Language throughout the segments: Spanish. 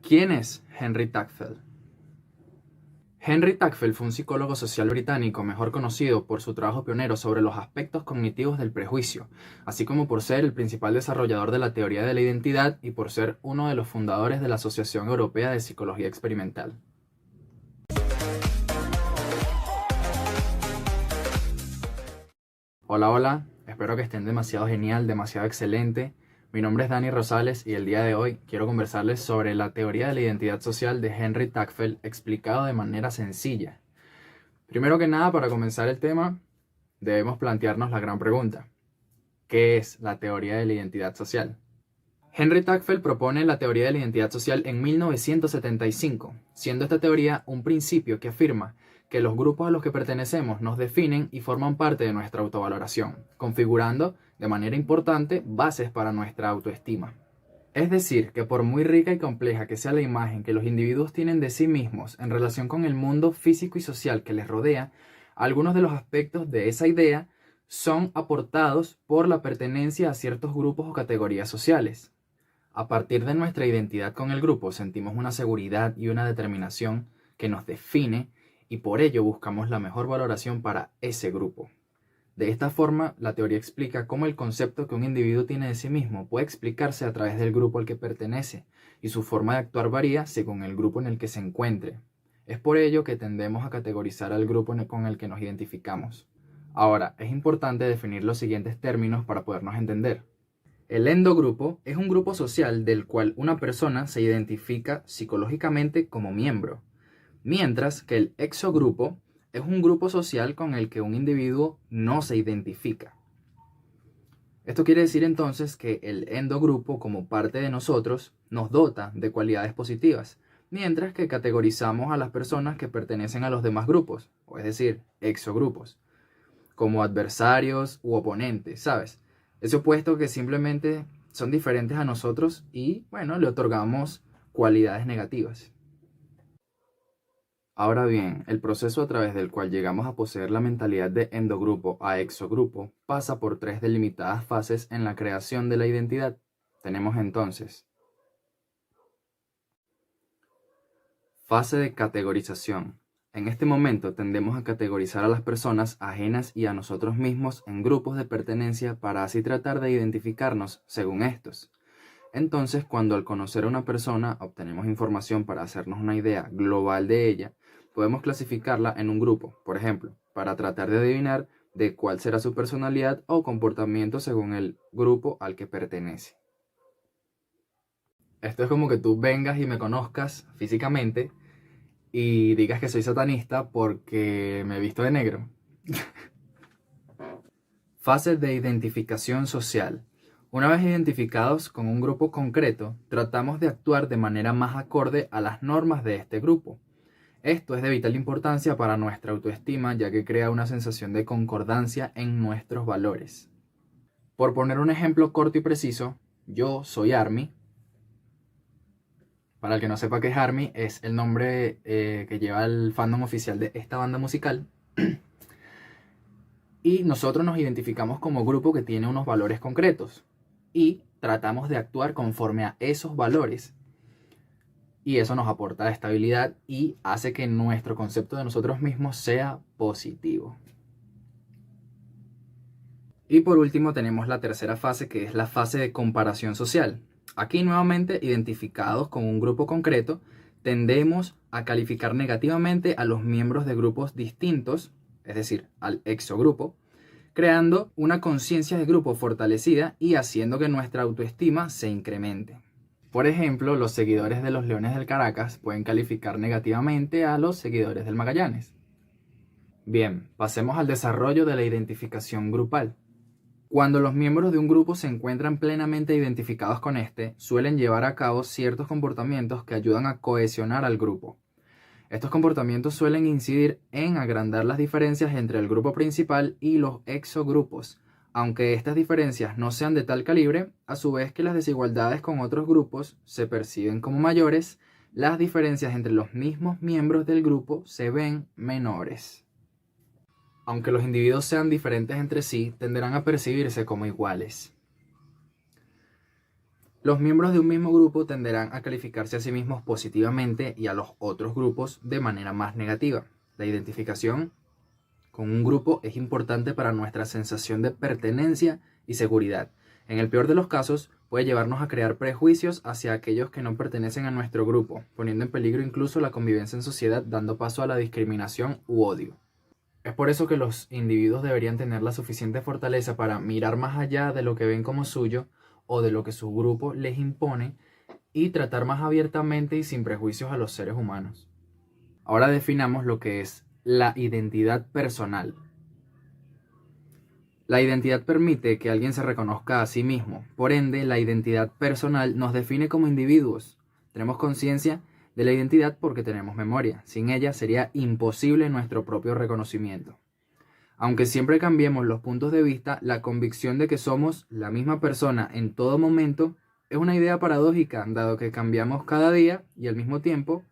¿Quién es Henry Tagfeld? Henry Tagfeld fue un psicólogo social británico mejor conocido por su trabajo pionero sobre los aspectos cognitivos del prejuicio, así como por ser el principal desarrollador de la teoría de la identidad y por ser uno de los fundadores de la Asociación Europea de Psicología Experimental. Hola, hola, espero que estén demasiado genial, demasiado excelente. Mi nombre es Dani Rosales y el día de hoy quiero conversarles sobre la teoría de la identidad social de Henry Tagfeld explicado de manera sencilla. Primero que nada, para comenzar el tema, debemos plantearnos la gran pregunta: ¿qué es la teoría de la identidad social? Henry Tagfeld propone la teoría de la identidad social en 1975, siendo esta teoría un principio que afirma que los grupos a los que pertenecemos nos definen y forman parte de nuestra autovaloración, configurando de manera importante bases para nuestra autoestima. Es decir, que por muy rica y compleja que sea la imagen que los individuos tienen de sí mismos en relación con el mundo físico y social que les rodea, algunos de los aspectos de esa idea son aportados por la pertenencia a ciertos grupos o categorías sociales. A partir de nuestra identidad con el grupo sentimos una seguridad y una determinación que nos define y por ello buscamos la mejor valoración para ese grupo. De esta forma, la teoría explica cómo el concepto que un individuo tiene de sí mismo puede explicarse a través del grupo al que pertenece, y su forma de actuar varía según el grupo en el que se encuentre. Es por ello que tendemos a categorizar al grupo con el que nos identificamos. Ahora, es importante definir los siguientes términos para podernos entender. El endogrupo es un grupo social del cual una persona se identifica psicológicamente como miembro, mientras que el exogrupo es un grupo social con el que un individuo no se identifica. Esto quiere decir entonces que el endogrupo, como parte de nosotros, nos dota de cualidades positivas, mientras que categorizamos a las personas que pertenecen a los demás grupos, o es decir, exogrupos, como adversarios u oponentes, ¿sabes? Ese opuesto que simplemente son diferentes a nosotros y, bueno, le otorgamos cualidades negativas. Ahora bien, el proceso a través del cual llegamos a poseer la mentalidad de endogrupo a exogrupo pasa por tres delimitadas fases en la creación de la identidad. Tenemos entonces fase de categorización. En este momento tendemos a categorizar a las personas ajenas y a nosotros mismos en grupos de pertenencia para así tratar de identificarnos según estos. Entonces, cuando al conocer a una persona obtenemos información para hacernos una idea global de ella, podemos clasificarla en un grupo, por ejemplo, para tratar de adivinar de cuál será su personalidad o comportamiento según el grupo al que pertenece. Esto es como que tú vengas y me conozcas físicamente y digas que soy satanista porque me he visto de negro. Fase de identificación social. Una vez identificados con un grupo concreto, tratamos de actuar de manera más acorde a las normas de este grupo. Esto es de vital importancia para nuestra autoestima, ya que crea una sensación de concordancia en nuestros valores. Por poner un ejemplo corto y preciso, yo soy Army. Para el que no sepa qué es Army, es el nombre que lleva el fandom oficial de esta banda musical. Y nosotros nos identificamos como grupo que tiene unos valores concretos y tratamos de actuar conforme a esos valores. Y eso nos aporta estabilidad y hace que nuestro concepto de nosotros mismos sea positivo. Y por último tenemos la tercera fase, que es la fase de comparación social. Aquí nuevamente, identificados con un grupo concreto, tendemos a calificar negativamente a los miembros de grupos distintos, es decir, al exogrupo, creando una conciencia de grupo fortalecida y haciendo que nuestra autoestima se incremente. Por ejemplo, los seguidores de los Leones del Caracas pueden calificar negativamente a los seguidores del Magallanes. Bien, pasemos al desarrollo de la identificación grupal. Cuando los miembros de un grupo se encuentran plenamente identificados con este, suelen llevar a cabo ciertos comportamientos que ayudan a cohesionar al grupo. Estos comportamientos suelen incidir en agrandar las diferencias entre el grupo principal y los exogrupos, aunque estas diferencias no sean de tal calibre, a su vez que las desigualdades con otros grupos se perciben como mayores, las diferencias entre los mismos miembros del grupo se ven menores. Aunque los individuos sean diferentes entre sí, tenderán a percibirse como iguales. Los miembros de un mismo grupo tenderán a calificarse a sí mismos positivamente y a los otros grupos de manera más negativa. La identificación con un grupo es importante para nuestra sensación de pertenencia y seguridad. En el peor de los casos, puede llevarnos a crear prejuicios hacia aquellos que no pertenecen a nuestro grupo, poniendo en peligro incluso la convivencia en sociedad, dando paso a la discriminación u odio. Es por eso que los individuos deberían tener la suficiente fortaleza para mirar más allá de lo que ven como suyo o de lo que su grupo les impone y tratar más abiertamente y sin prejuicios a los seres humanos. Ahora definamos lo que es la identidad personal. La identidad permite que alguien se reconozca a sí mismo. Por ende, la identidad personal nos define como individuos. Tenemos conciencia de la identidad porque tenemos memoria. Sin ella sería imposible nuestro propio reconocimiento. Aunque siempre cambiemos los puntos de vista, la convicción de que somos la misma persona en todo momento es una idea paradójica, dado que cambiamos cada día y al mismo tiempo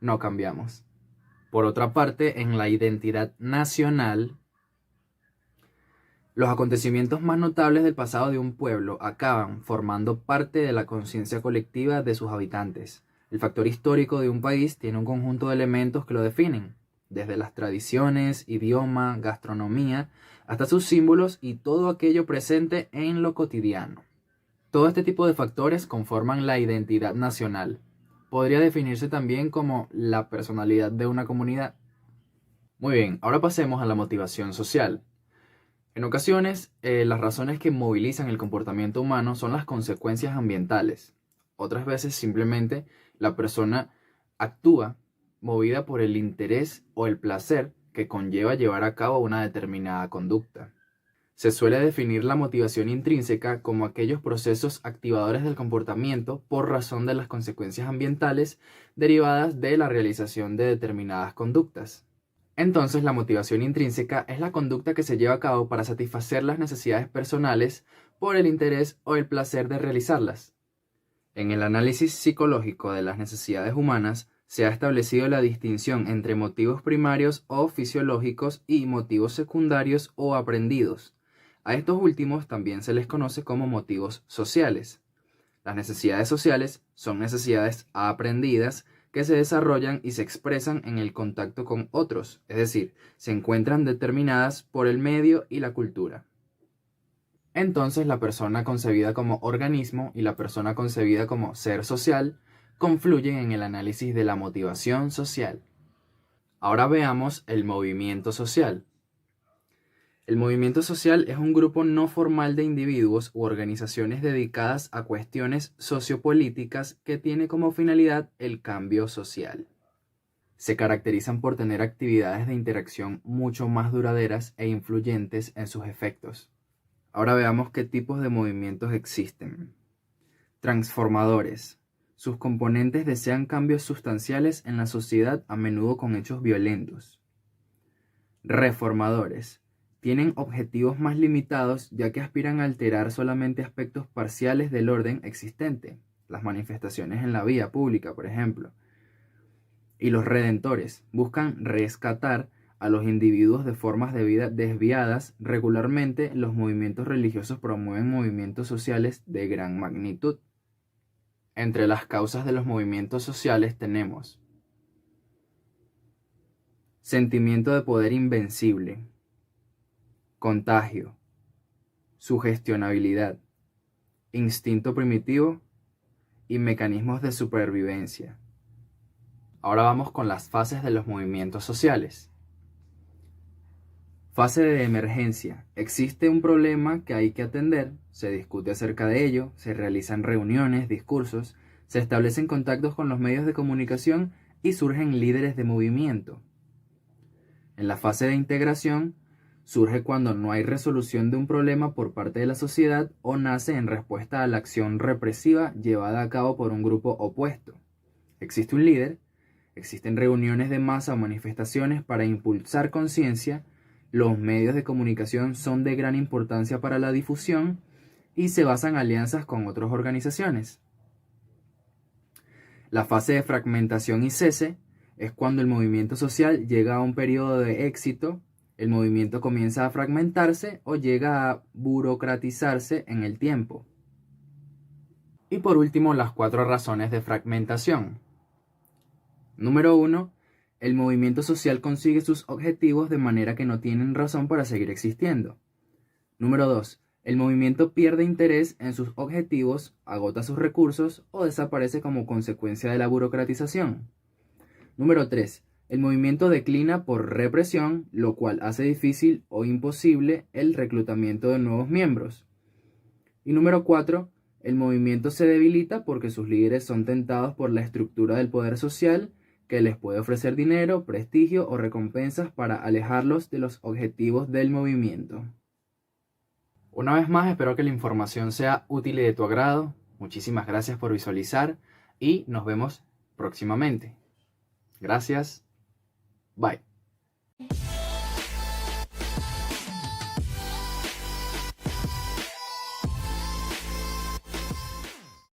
no cambiamos. Por otra parte, en la identidad nacional, los acontecimientos más notables del pasado de un pueblo acaban formando parte de la conciencia colectiva de sus habitantes. El factor histórico de un país tiene un conjunto de elementos que lo definen, desde las tradiciones, idioma, gastronomía, hasta sus símbolos y todo aquello presente en lo cotidiano. Todo este tipo de factores conforman la identidad nacional. Podría definirse también como la personalidad de una comunidad. Muy bien, ahora pasemos a la motivación social. En ocasiones, las razones que movilizan el comportamiento humano son las consecuencias ambientales. Otras veces simplemente la persona actúa movida por el interés o el placer que conlleva llevar a cabo una determinada conducta. Se suele definir la motivación intrínseca como aquellos procesos activadores del comportamiento por razón de las consecuencias ambientales derivadas de la realización de determinadas conductas. Entonces, la motivación intrínseca es la conducta que se lleva a cabo para satisfacer las necesidades personales por el interés o el placer de realizarlas. En el análisis psicológico de las necesidades humanas, se ha establecido la distinción entre motivos primarios o fisiológicos y motivos secundarios o aprendidos. A estos últimos también se les conoce como motivos sociales. Las necesidades sociales son necesidades aprendidas que se desarrollan y se expresan en el contacto con otros, es decir, se encuentran determinadas por el medio y la cultura. Entonces, la persona concebida como organismo y la persona concebida como ser social confluyen en el análisis de la motivación social. Ahora veamos el movimiento social. El movimiento social es un grupo no formal de individuos u organizaciones dedicadas a cuestiones sociopolíticas que tiene como finalidad el cambio social. Se caracterizan por tener actividades de interacción mucho más duraderas e influyentes en sus efectos. Ahora veamos qué tipos de movimientos existen. Transformadores. Sus componentes desean cambios sustanciales en la sociedad, a menudo con hechos violentos. Reformadores. Tienen objetivos más limitados, ya que aspiran a alterar solamente aspectos parciales del orden existente, las manifestaciones en la vía pública, por ejemplo. Y los redentores buscan rescatar a los individuos de formas de vida desviadas. Regularmente, los movimientos religiosos promueven movimientos sociales de gran magnitud. Entre las causas de los movimientos sociales tenemos sentimiento de poder invencible, contagio, sugestionabilidad, instinto primitivo y mecanismos de supervivencia. Ahora vamos con las fases de los movimientos sociales. Fase de emergencia. Existe un problema que hay que atender, se discute acerca de ello, se realizan reuniones, discursos, se establecen contactos con los medios de comunicación y surgen líderes de movimiento. En la fase de integración, surge cuando no hay resolución de un problema por parte de la sociedad o nace en respuesta a la acción represiva llevada a cabo por un grupo opuesto. Existe un líder, existen reuniones de masa o manifestaciones para impulsar conciencia, los medios de comunicación son de gran importancia para la difusión y se basan en alianzas con otras organizaciones. La fase de fragmentación y cese es cuando el movimiento social llega a un periodo de éxito, el movimiento comienza a fragmentarse o llega a burocratizarse en el tiempo. Y por último, las 4 razones de fragmentación. Número 1. El movimiento social consigue sus objetivos de manera que no tienen razón para seguir existiendo. Número 2. El movimiento pierde interés en sus objetivos, agota sus recursos o desaparece como consecuencia de la burocratización. Número 3. El movimiento declina por represión, lo cual hace difícil o imposible el reclutamiento de nuevos miembros. Y número 4. El movimiento se debilita porque sus líderes son tentados por la estructura del poder social que les puede ofrecer dinero, prestigio o recompensas para alejarlos de los objetivos del movimiento. Una vez más, espero que la información sea útil y de tu agrado. Muchísimas gracias por visualizar y nos vemos próximamente. Gracias. Bye.